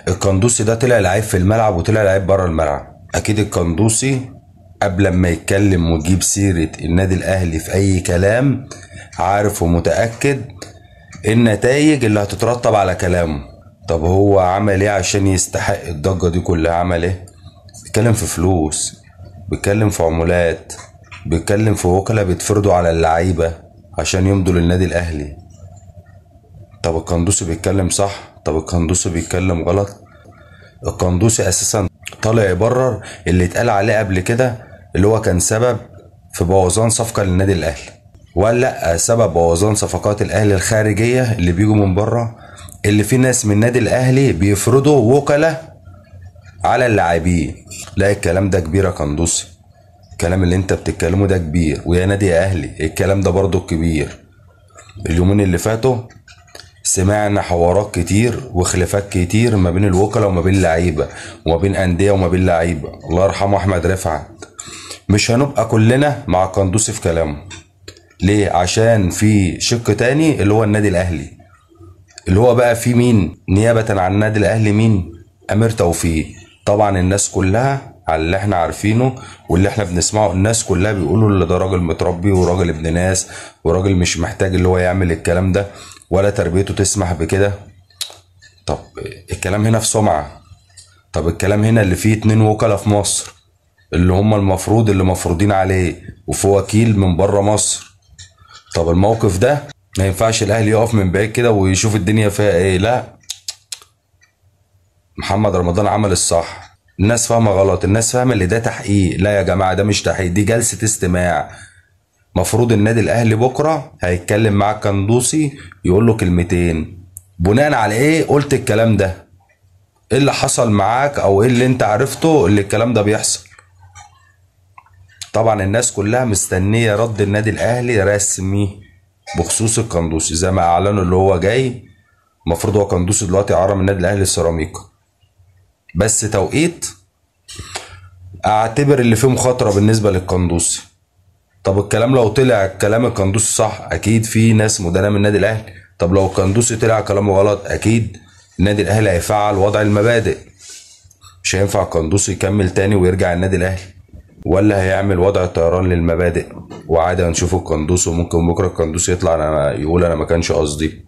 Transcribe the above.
القندوسي ده طلع لعيب في الملعب وطلع لعيب بره الملعب. اكيد القندوسي قبل ما يتكلم ويجيب سيرة النادي الاهلي في اي كلام عارف ومتأكد النتائج اللي هتترتب على كلامه. طب هو عمل ايه عشان يستحق الضجة دي كلها؟ عمل ايه؟ بيتكلم في فلوس، بيتكلم في عمولات، بيتكلم في وكلاء بيتفرضوا على اللعيبة عشان يمضوا للنادي الاهلي. طب القندوسي بيتكلم صح؟ طب القندوسي بيتكلم غلط؟ القندوسي اساسا طالع يبرر اللي اتقال عليه قبل كده، اللي هو كان سبب في بوظان صفقة للنادي الاهلي. ولا سبب بوظان صفقات الاهلي الخارجية اللي بيجوا من بره، اللي في ناس من النادي الاهلي بيفرضوا وكلاء على اللاعبين. لا الكلام ده كبير يا قندوسي، الكلام اللي انت بتتكلمه ده كبير، ويا نادي يا اهلي الكلام ده برضو كبير. اليومين اللي فاتوا سمعنا حوارات كتير وخلافات كتير ما بين الوكلاء وما بين اللعيبه وما بين انديه وما بين لعيبه. الله يرحمه احمد رفعت. مش هنبقى كلنا مع قندوسي في كلامه. ليه؟ عشان في شق تاني اللي هو النادي الاهلي، اللي هو بقى في مين نيابه عن النادي الاهلي؟ مين؟ امير توفيق. طبعا الناس كلها على اللي احنا عارفينه واللي احنا بنسمعه، الناس كلها بيقولوا اللي ده راجل متربي وراجل ابن ناس وراجل مش محتاج اللي هو يعمل الكلام ده ولا تربيته تسمح بكده. طب الكلام هنا في سمعة. طب الكلام هنا اللي فيه 2 وكلاء في مصر اللي هم المفروض اللي مفروضين عليه، وفي وكيل من بره مصر. طب الموقف ده ما ينفعش الاهلي يقف من بعيد كده ويشوف الدنيا فيها ايه. لا، محمد رمضان عمل الصح. الناس فاهمه غلط، الناس فاهمه اللي ده تحقيق. لا يا جماعه، ده مش تحقيق، دي جلسه استماع. مفروض النادي الاهلي بكره هيتكلم مع القندوسي يقول له كلمتين. بناء على ايه قلت الكلام ده؟ ايه اللي حصل معاك او ايه اللي انت عرفته اللي الكلام ده بيحصل؟ طبعا الناس كلها مستنيه رد النادي الاهلي رسمي بخصوص القندوسي زي ما اعلنوا اللي هو جاي. المفروض هو قندوسي دلوقتي عرى من النادي الاهلي السيراميكا، بس توقيت اعتبر اللي فيه مخاطره بالنسبه للقندوسي. طب الكلام لو طلع كلام القندوسي صح، اكيد في ناس مدانه من النادي الاهلي. طب لو القندوسي طلع كلامه غلط، اكيد النادي الاهلي هيفعل وضع المبادئ. مش هينفع القندوسي يكمل تاني ويرجع النادي الاهلي، ولا هيعمل وضع طيران للمبادئ وعادي هنشوف القندوسي. وممكن بكره القندوسي يطلع يقول انا ما كانش قصدي.